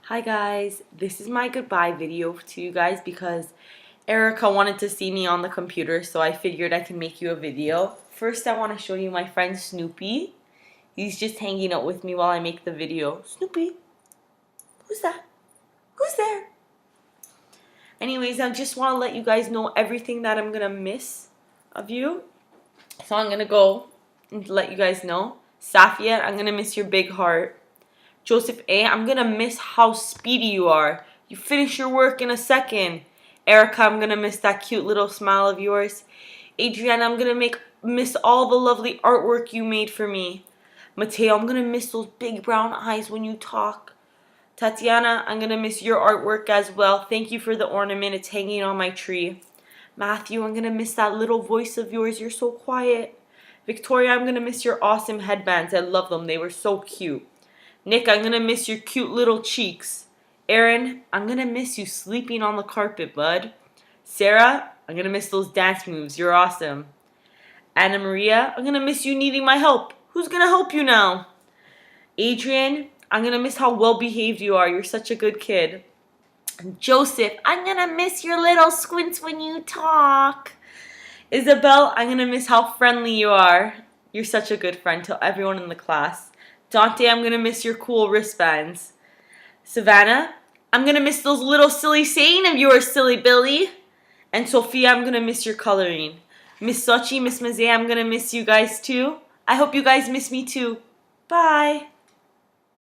Hi guys, this is my goodbye video to you guys because Erica wanted to see me on the computer, so I figured I can make you a video. First I want to show you my friend Snoopy. He's just hanging out with me while I make the video. Snoopy, who's that? Who's there? Anyways, I just want to let you guys know everything that I'm going to miss of you. So I'm going to go and let you guys know. Safia, I'm going to miss your big heart. Joseph A., I'm going to miss how speedy you are. You finish your work in a second. Erica, I'm going to miss that cute little smile of yours. Adriana, I'm going to miss all the lovely artwork you made for me. Mateo, I'm going to miss those big brown eyes when you talk. Tatiana, I'm going to miss your artwork as well. Thank you for the ornament. It's hanging on my tree. Matthew, I'm going to miss that little voice of yours. You're so quiet. Victoria, I'm going to miss your awesome headbands. I love them. They were so cute. Nick, I'm going to miss your cute little cheeks. Aaron, I'm going to miss you sleeping on the carpet, bud. Sarah, I'm going to miss those dance moves. You're awesome. Anna Maria, I'm going to miss you needing my help. Who's going to help you now? Adrian, I'm going to miss how well behaved you are. You're such a good kid. Joseph, I'm going to miss your little squints when you talk. Isabel, I'm going to miss how friendly you are. You're such a good friend to everyone in the class. Dante, I'm going to miss your cool wristbands. Savannah, I'm going to miss those little silly saying of yours, silly Billy. And Sophia, I'm going to miss your coloring. Miss Sochi, Miss Mazet, I'm going to miss you guys too. I hope you guys miss me too. Bye.